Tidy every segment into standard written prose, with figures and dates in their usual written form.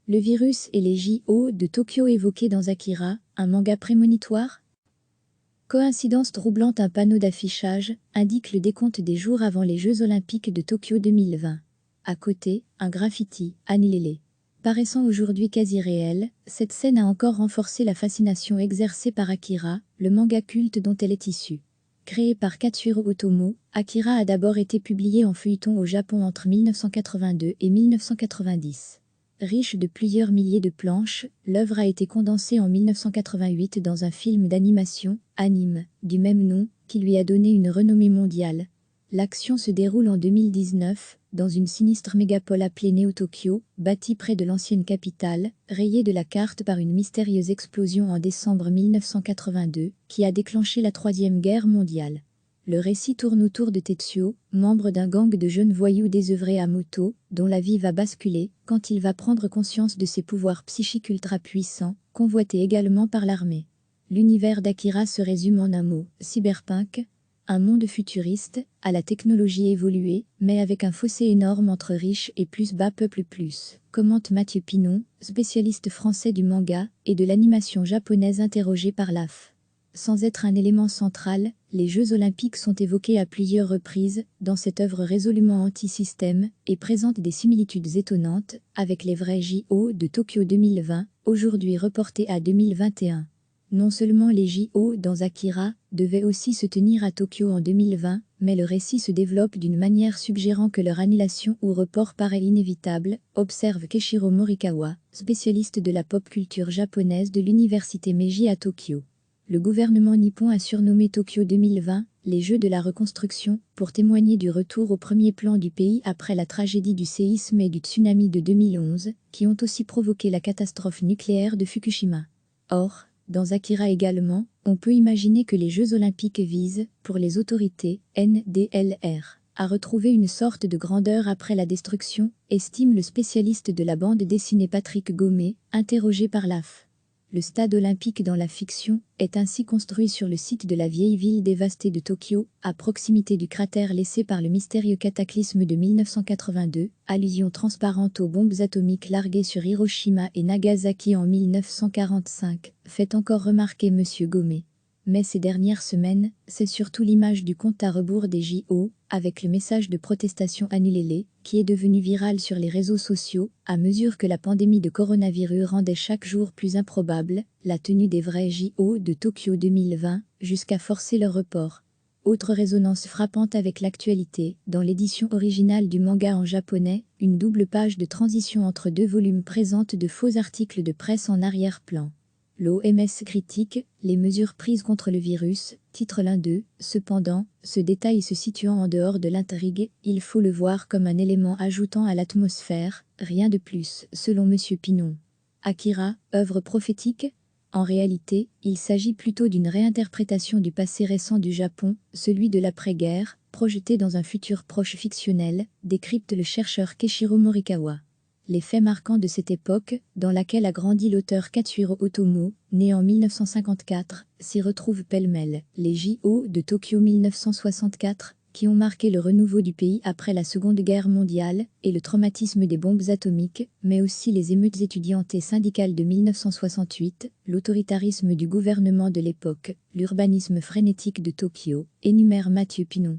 Le virus et les JO de Tokyo évoqués dans Akira, un manga prémonitoire? Coïncidence troublante, un panneau d'affichage indique le décompte des jours avant les Jeux Olympiques de Tokyo 2020. À côté, un graffiti, Anilele. Paraissant aujourd'hui quasi réel, cette scène a encore renforcé la fascination exercée par Akira, le manga culte dont elle est issue. Créé par Katsuhiro Otomo, Akira a d'abord été publié en feuilleton au Japon entre 1982 et 1990. Riche de plusieurs milliers de planches, l'œuvre a été condensée en 1988 dans un film d'animation, Anime, du même nom, qui lui a donné une renommée mondiale. L'action se déroule en 2019, dans une sinistre mégapole appelée Neo-Tokyo, bâtie près de l'ancienne capitale, rayée de la carte par une mystérieuse explosion en décembre 1982, qui a déclenché la Troisième Guerre mondiale. Le récit tourne autour de Tetsuo, membre d'un gang de jeunes voyous désœuvrés à moto, dont la vie va basculer quand il va prendre conscience de ses pouvoirs psychiques ultra puissants, convoités également par l'armée. L'univers d'Akira se résume en un mot, cyberpunk, un monde futuriste, à la technologie évoluée, mais avec un fossé énorme entre riches et plus bas peuple plus, commente Mathieu Pinon, spécialiste français du manga et de l'animation japonaise interrogé par l'AF. Sans être un élément central, les Jeux Olympiques sont évoqués à plusieurs reprises dans cette œuvre résolument anti-système et présentent des similitudes étonnantes avec les vrais JO de Tokyo 2020, aujourd'hui reportés à 2021. Non seulement les JO dans Akira devaient aussi se tenir à Tokyo en 2020, mais le récit se développe d'une manière suggérant que leur annulation ou report paraît inévitable, observe Keiichiro Morikawa, spécialiste de la pop culture japonaise de l'université Meiji à Tokyo. Le gouvernement nippon a surnommé Tokyo 2020 les Jeux de la reconstruction pour témoigner du retour au premier plan du pays après la tragédie du séisme et du tsunami de 2011, qui ont aussi provoqué la catastrophe nucléaire de Fukushima. Or, dans Akira également, on peut imaginer que les Jeux Olympiques visent, pour les autorités, NDLR, à retrouver une sorte de grandeur après la destruction, estime le spécialiste de la bande dessinée Patrick Gaumet, interrogé par l'AF. Le stade olympique dans la fiction est ainsi construit sur le site de la vieille ville dévastée de Tokyo, à proximité du cratère laissé par le mystérieux cataclysme de 1982, allusion transparente aux bombes atomiques larguées sur Hiroshima et Nagasaki en 1945, fait encore remarquer M. Gaumet. Mais ces dernières semaines, c'est surtout l'image du compte à rebours des JO, avec le message de protestation Anilele, qui est devenu viral sur les réseaux sociaux, à mesure que la pandémie de coronavirus rendait chaque jour plus improbable la tenue des vrais JO de Tokyo 2020, jusqu'à forcer leur report. Autre résonance frappante avec l'actualité, dans l'édition originale du manga en japonais, une double page de transition entre deux volumes présente de faux articles de presse en arrière-plan. L'OMS critique les mesures prises contre le virus, titre l'un d'eux. Cependant, ce détail se situant en dehors de l'intrigue, il faut le voir comme un élément ajoutant à l'atmosphère, rien de plus, selon M. Pinon. Akira, œuvre prophétique? En réalité, il s'agit plutôt d'une réinterprétation du passé récent du Japon, celui de l'après-guerre, projeté dans un futur proche fictionnel, décrypte le chercheur Keiichiro Morikawa. Les faits marquants de cette époque, dans laquelle a grandi l'auteur Katsuhiro Otomo, né en 1954, s'y retrouvent pêle-mêle les JO de Tokyo 1964, qui ont marqué le renouveau du pays après la Seconde Guerre mondiale et le traumatisme des bombes atomiques, mais aussi les émeutes étudiantes et syndicales de 1968, l'autoritarisme du gouvernement de l'époque, l'urbanisme frénétique de Tokyo, énumère Mathieu Pinon.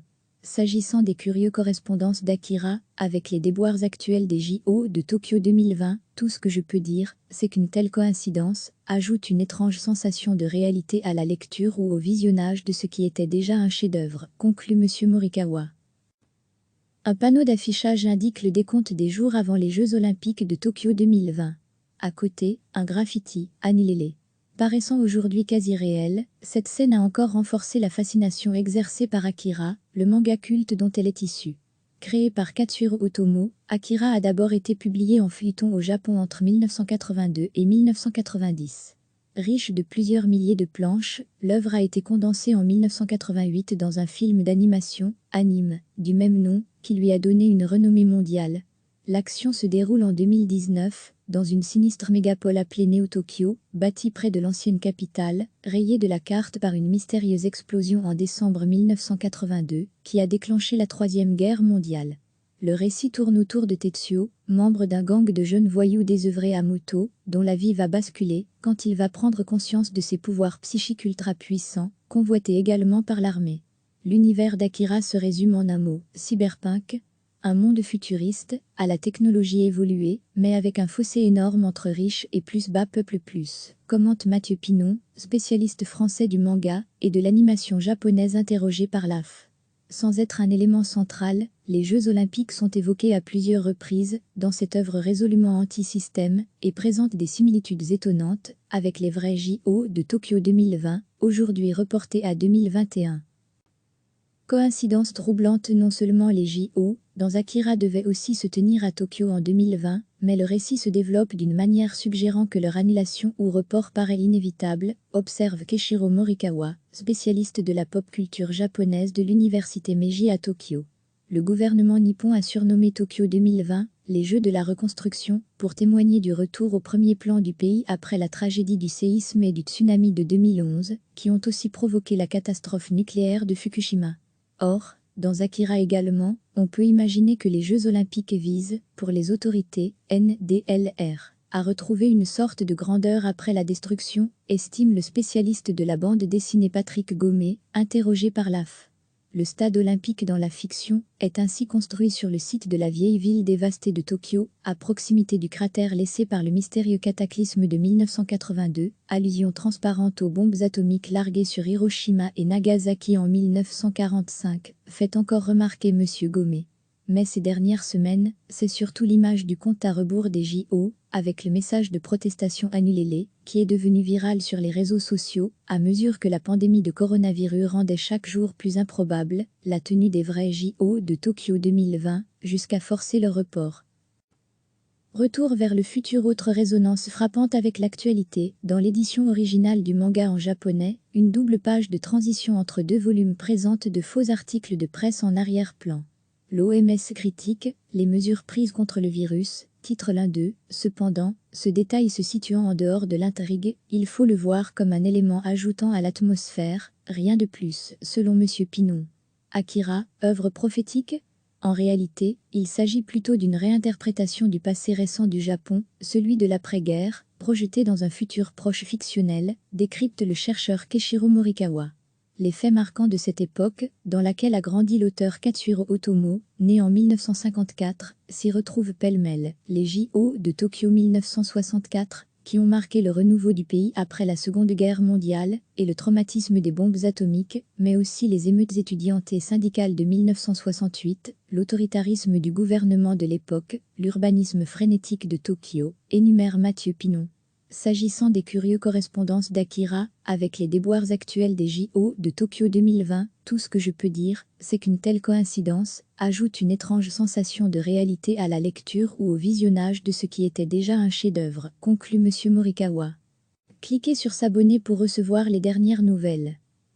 S'agissant des curieuses correspondances d'Akira avec les déboires actuels des JO de Tokyo 2020, tout ce que je peux dire, c'est qu'une telle coïncidence ajoute une étrange sensation de réalité à la lecture ou au visionnage de ce qui était déjà un chef-d'œuvre, conclut M. Morikawa. Un panneau d'affichage indique le décompte des jours avant les Jeux Olympiques de Tokyo 2020. À côté, un graffiti, Anilele. Paraissant aujourd'hui quasi réel, cette scène a encore renforcé la fascination exercée par Akira, le manga culte dont elle est issue. Créé par Katsuhiro Otomo, Akira a d'abord été publié en feuilleton au Japon entre 1982 et 1990. Riche de plusieurs milliers de planches, l'œuvre a été condensée en 1988 dans un film d'animation, Anime, du même nom, qui lui a donné une renommée mondiale. L'action se déroule en 2019, dans une sinistre mégapole appelée Neo-Tokyo, bâtie près de l'ancienne capitale, rayée de la carte par une mystérieuse explosion en décembre 1982, qui a déclenché la Troisième Guerre mondiale. Le récit tourne autour de Tetsuo, membre d'un gang de jeunes voyous désœuvrés à moto, dont la vie va basculer quand il va prendre conscience de ses pouvoirs psychiques ultra puissants, convoités également par l'armée. L'univers d'Akira se résume en un mot, cyberpunk, un monde futuriste, à la technologie évoluée, mais avec un fossé énorme entre riches et plus bas peuple plus, commente Mathieu Pinon, spécialiste français du manga et de l'animation japonaise interrogé par l'AF. Sans être un élément central, les Jeux Olympiques sont évoqués à plusieurs reprises dans cette œuvre résolument anti-système et présente des similitudes étonnantes avec les vrais JO de Tokyo 2020, aujourd'hui reportés à 2021. Coïncidence troublante, non seulement les JO dans Akira devaient aussi se tenir à Tokyo en 2020, mais le récit se développe d'une manière suggérant que leur annulation ou report paraît inévitable, observe Keiichiro Morikawa, spécialiste de la pop culture japonaise de l'université Meiji à Tokyo. Le gouvernement nippon a surnommé Tokyo 2020 les Jeux de la reconstruction pour témoigner du retour au premier plan du pays après la tragédie du séisme et du tsunami de 2011, qui ont aussi provoqué la catastrophe nucléaire de Fukushima. Or, dans Akira également, on peut imaginer que les Jeux Olympiques visent, pour les autorités, NDLR, à retrouver une sorte de grandeur après la destruction, estime le spécialiste de la bande dessinée Patrick Gaumet, interrogé par l'AF. Le stade olympique dans la fiction est ainsi construit sur le site de la vieille ville dévastée de Tokyo, à proximité du cratère laissé par le mystérieux cataclysme de 1982, allusion transparente aux bombes atomiques larguées sur Hiroshima et Nagasaki en 1945, fait encore remarquer M. Gaumet. Mais ces dernières semaines, c'est surtout l'image du compte à rebours des JO, avec le message de protestation annulez-les, qui est devenu viral sur les réseaux sociaux, à mesure que la pandémie de coronavirus rendait chaque jour plus improbable la tenue des vrais JO de Tokyo 2020, jusqu'à forcer le report. Retour vers le futur, autre résonance frappante avec l'actualité, dans l'édition originale du manga en japonais, une double page de transition entre deux volumes présente de faux articles de presse en arrière-plan. L'OMS critique les mesures prises contre le virus, titre l'un d'eux. Cependant, ce détail se situant en dehors de l'intrigue, il faut le voir comme un élément ajoutant à l'atmosphère, rien de plus, selon M. Pinon. Akira, œuvre prophétique ? En réalité, il s'agit plutôt d'une réinterprétation du passé récent du Japon, celui de l'après-guerre, projeté dans un futur proche fictionnel, décrypte le chercheur Keiichiro Morikawa. Les faits marquants de cette époque, dans laquelle a grandi l'auteur Katsuhiro Otomo, né en 1954, s'y retrouvent pêle-mêle. Les JO de Tokyo 1964, qui ont marqué le renouveau du pays après la Seconde Guerre mondiale, et le traumatisme des bombes atomiques, mais aussi les émeutes étudiantes et syndicales de 1968, l'autoritarisme du gouvernement de l'époque, l'urbanisme frénétique de Tokyo, énumère Mathieu Pinon. S'agissant des curieuses correspondances d'Akira avec les déboires actuels des JO de Tokyo 2020, tout ce que je peux dire, c'est qu'une telle coïncidence ajoute une étrange sensation de réalité à la lecture ou au visionnage de ce qui était déjà un chef-d'œuvre, conclut M. Morikawa. Cliquez sur s'abonner pour recevoir les dernières nouvelles.